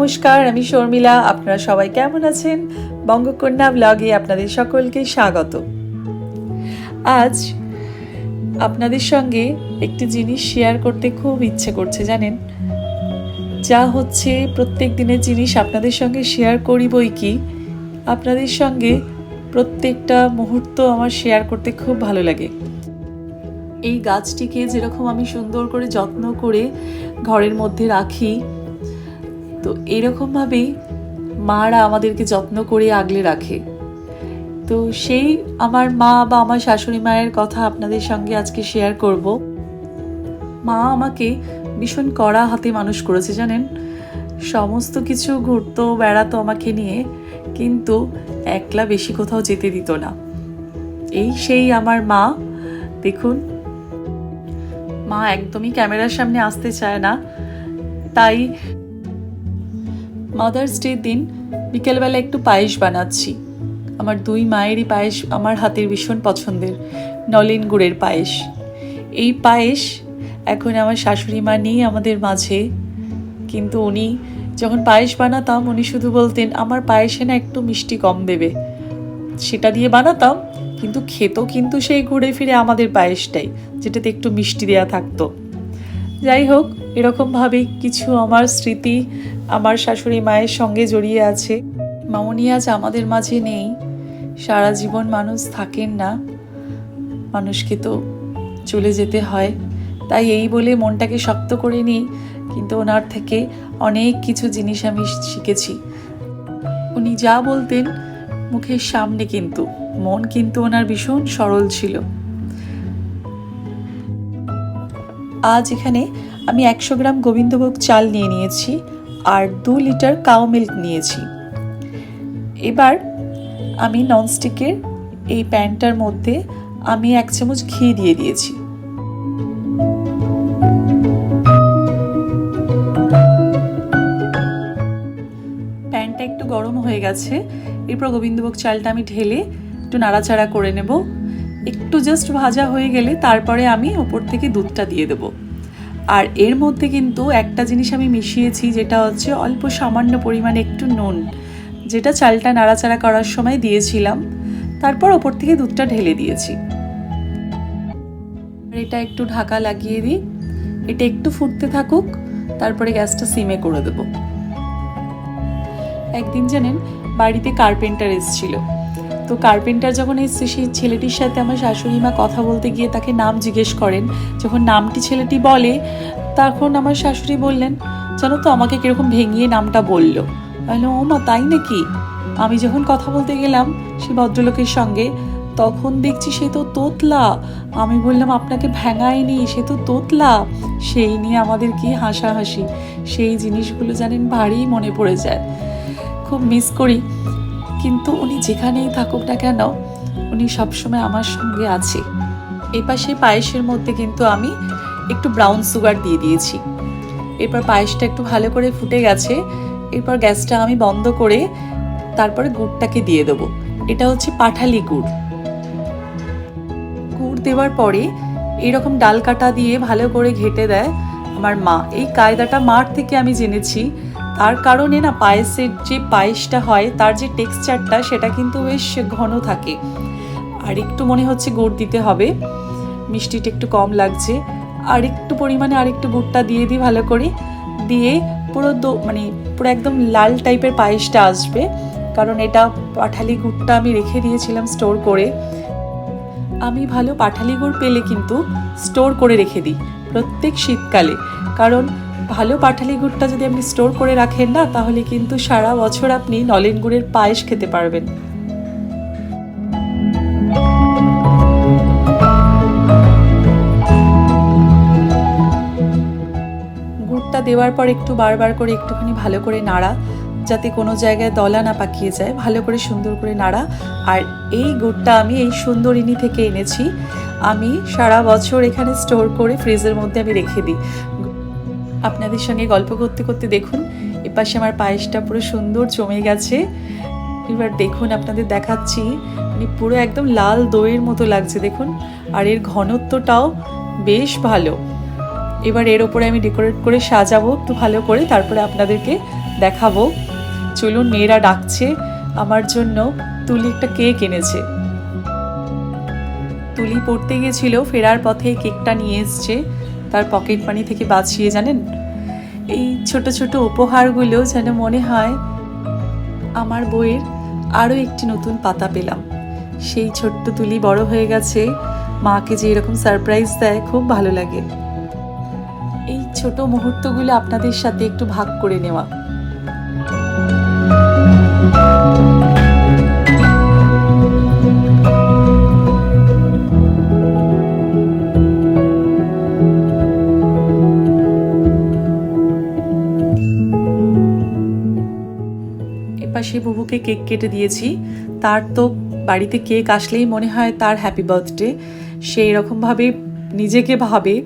নমস্কার, আমি শর্মিলা। আপনারা সবাই কেমন আছেন? বঙ্গকন্যা ব্লগে আপনাদের সকলকে স্বাগত। আজ আপনাদের সঙ্গে একটি জিনিস শেয়ার করতে খুব ইচ্ছে করছে, জানেন। যা হচ্ছে প্রত্যেক দিনের জিনিস আপনাদের সঙ্গে শেয়ার করি বই কি, আপনাদের সঙ্গে প্রত্যেকটা মুহূর্ত আমার শেয়ার করতে খুব ভালো লাগে। এই গাছটিকে যেরকম আমি সুন্দর করে যত্ন করে ঘরের মধ্যে রাখি, তো এরকমভাবেই মারা আমাদেরকে যত্ন করে আগলে রাখে। তো সেই আমার মা বা আমার শাশুড়ি মায়ের কথা আপনাদের সঙ্গে আজকে শেয়ার করব। মা আমাকে ভীষণ কড়া হাতে মানুষ করেছে, জানেন। সমস্ত কিছু ঘুরতো বেড়াতো আমাকে নিয়ে, কিন্তু একলা বেশি কোথাও যেতে দিত না। এই সেই আমার মা। দেখুন, মা একদমই ক্যামেরার সামনে আসতে চায় না, তাই মাদার্স ডে দিন বিকেলবেলা একটু পায়েস বানাচ্ছি। আমার দুই মায়েরই পায়েস আমার হাতের ভীষণ পছন্দের, নলেন গুড়ের পায়েস। এই পায়েস এখন আমার শাশুড়ি মা নেই আমাদের মাঝে, কিন্তু উনি যখন পায়েস বানাতাম উনি শুধু বলতেন আমার পায়েসে না একটু মিষ্টি কম দেবে। সেটা দিয়ে বানাতাম, কিন্তু খেত কিন্তু সেই ঘুরে ফিরে আমাদের পায়েসটাই, যেটাতে একটু মিষ্টি দেওয়া থাকতো। যাই হোক, এরকমভাবেই কিছু আমার স্মৃতি আমার শাশুড়ি মায়ের সঙ্গে জড়িয়ে আছে। মামনি আজ আমাদের মাঝে নেই। সারা জীবন মানুষ থাকেন না, মানুষকে তো চলে যেতে হয়। তাই এই বলে মনটাকে শক্ত করে নিই, কিন্তু ওনার থেকে অনেক কিছু জিনিস আমি শিখেছি। উনি যা বলতেন মুখের সামনে, কিন্তু মন কিন্তু ওনার ভীষণ সরল ছিল। আজ এখানে আমি 100 গ্রাম গোবিন্দভোগ চাল নিয়ে নিয়েছি আর 2 লিটার কাউ মিল্ক নিয়েছি। এবার আমি ননস্টিকের এই প্যানটার মধ্যে আমি 1 চামচ ঘি দিয়ে দিয়েছি। প্যানটা একটু গরম হয়ে গেছে। এরপর গোবিন্দভোগ চালটা আমি ঢেলে একটু নাড়াচাড়া করে নেব। একটু জাস্ট ভাজা হয়ে গেলে তারপরে আমি ওপর থেকে দুধটা দিয়ে দেব। আর এর মধ্যে কিন্তু একটা জিনিস আমি মিশিয়েছি, যেটা হচ্ছে অল্প সামান্য পরিমাণে একটু নুন, যেটা চালটা নাড়াচাড়া করার সময় দিয়েছিলাম। তারপর ওপর থেকে দুধটা ঢেলে দিয়েছি। এটা একটু ঢাকা লাগিয়ে দিই, এটা একটু ফুটতে থাকুক, তারপরে গ্যাসটা সিমে করে দেব। একদিন জানেন বাড়িতে কার্পেন্টার এসেছিল। তো কার্পেন্টার যখন এসছে, সেই ছেলেটির সাথে আমার শাশুড়ি মা কথা বলতে গিয়ে তাকে নাম জিজ্ঞেস করেন। যখন নামটি ছেলেটি বলে, তখন আমার শাশুড়ি বললেন, জানো তো আমাকে কিরকম ভেঙিয়ে নামটা বললো। ও মা, তাই নাকি? আমি যখন কথা বলতে গেলাম সেই ভদ্রলোকের সঙ্গে, তখন দেখছি সে তো তোতলা। আমি বললাম আপনাকে ভেঙায়নি, সে তো তোতলা। সেই নিয়ে আমাদের কি হাসাহাসি। সেই জিনিসগুলো জানেন ভারী মনে পড়ে যায়, খুব মিস করি। কিন্তু উনি যেখানেই থাকুক না কেন, উনি সবসময় আমার সঙ্গে আছে। এই পাশে পায়েসের মধ্যে কিন্তু আমি একটু ব্রাউন সুগার দিয়ে দিয়েছি। এরপর পায়েসটা একটু ভালো করে ফুটে গেছে। এরপর গ্যাসটা আমি বন্ধ করে তারপরে গুড়টাকে দিয়ে দেবো। এটা হচ্ছে পাঠালি গুড়। গুড় দেওয়ার পরে এইরকম ডাল কাটা দিয়ে ভালো করে ঘেটে দেয় আমার মা। এই কায়দাটা মার থেকে আমি জেনেছি। তার কারণে না, পায়েসের যে পায়েসটা হয় তার যে টেক্সচারটা, সেটা কিন্তু বেশ ঘন থাকে। আর একটু মনে হচ্ছে গুড় দিতে হবে, মিষ্টিটা একটু কম লাগছে। আর একটু পরিমাণে আর একটু গুড়টা দিয়ে দিই ভালো করে, দিয়ে পুরো পুরো একদম লাল টাইপের পায়েসটা আসবে। কারণ এটা পাঠালি গুড়টা আমি রেখে দিয়েছিলাম স্টোর করে। আমি ভালো পাঠালি গুড় পেলে কিন্তু স্টোর করে রেখে দিই প্রত্যেক শীতকালে। কারণ ভালো পাঠালি গুড়টা যদি আপনি স্টোর করে রাখেন না, তাহলে কিন্তু সারা বছর আপনি নলেন গুড়ের পায়েস খেতে পারবেন। গুড়টা দেওয়ার পর একটু বারবার করে একটুখানি ভালো করে নাড়া, যাতে কোনো জায়গায় দলা না পাকিয়ে যায়। ভালো করে সুন্দর করে নাড়া। আর এই গুড়টা আমি এই সুন্দরিনী থেকে এনেছি। আমি সারা বছর এখানে স্টোর করে ফ্রিজের মধ্যে আমি রেখে দিই। আপনাদের সঙ্গে গল্প করতে করতে দেখুন এপাশে আমার পায়েসটা পুরো সুন্দর জমে গেছে। এবার দেখুন, আপনাদের দেখাচ্ছি, পুরো একদম লাল দইয়ের মতো লাগছে দেখুন। আর এর ঘনত্বটাও বেশ ভালো। এবার এর ওপরে আমি ডেকোরেট করে সাজাবো একটু ভালো করে, তারপরে আপনাদেরকে দেখাবো। চলুন, মেয়েরা ডাকছে আমার জন্য। তুলি একটা কেক এনেছে। তুলি পড়তে গেছিল, ফেরার পথে কেকটা নিয়ে এসছে তার পকেট মানি থেকে বাঁচিয়ে। জানেন, এই ছোট ছোট উপহারগুলো যেন মনে হয় আমার বইয়ের আরও একটি নতুন পাতা পেলাম। সেই ছোট্ট তুলি বড় হয়ে গেছে, মাকে যে এরকম সারপ্রাইজ দেয় খুব ভালো লাগে। এই ছোট মুহূর্তগুলো আপনাদের সাথে একটু ভাগ করে নেওয়া। এপাশে বুবুকে কেক কেটে দিয়েছি। তার তো বাড়িতে কেক আসলেই মনে হয় তার হ্যাপি বার্থডে, সে এরকমভাবে নিজেকে ভাবে।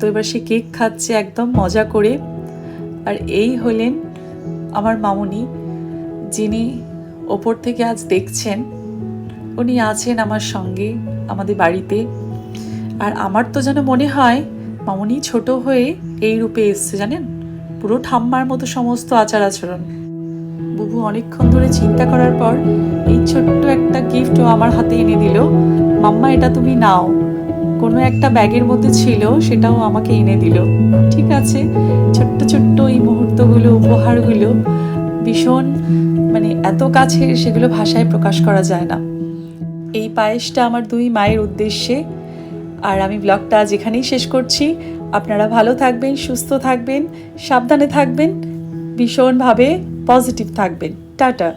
তো এবার সে কেক খাচ্ছে একদম মজা করে। আর এই হলেন আমার মামুনি, যিনি ওপর থেকে আজ দেখছেন। উনি আছেন আমার সঙ্গে আমাদের বাড়িতে। আর আমার তো যেন মনে হয় মামুনি ছোট হয়ে এই রূপে এসছে, জানেন, পুরো ঠাম্মার মতো সমস্ত আচার আচরণ। বুবু অনেকক্ষণ ধরে চিন্তা করার পর এই ছোট্ট একটা গিফটও আমার হাতে এনে দিল। মাম্মা, এটা তুমি নাও। কোনো একটা ব্যাগের মধ্যে ছিল, সেটাও আমাকে এনে দিল। ঠিক আছে, ছোট্ট ছোট্ট এই মুহূর্তগুলো, উপহারগুলো ভীষণ এত কাছে, সেগুলো ভাষায় প্রকাশ করা যায় না। এই পায়েসটা আমার দুই মায়ের উদ্দেশ্যে। আর আমি ব্লগটা আজ এখানেই শেষ করছি। আপনারা ভালো থাকবেন, সুস্থ থাকবেন, সাবধানে থাকবেন, ভীষণভাবে পজিটিভ থাকবেন। টাটা।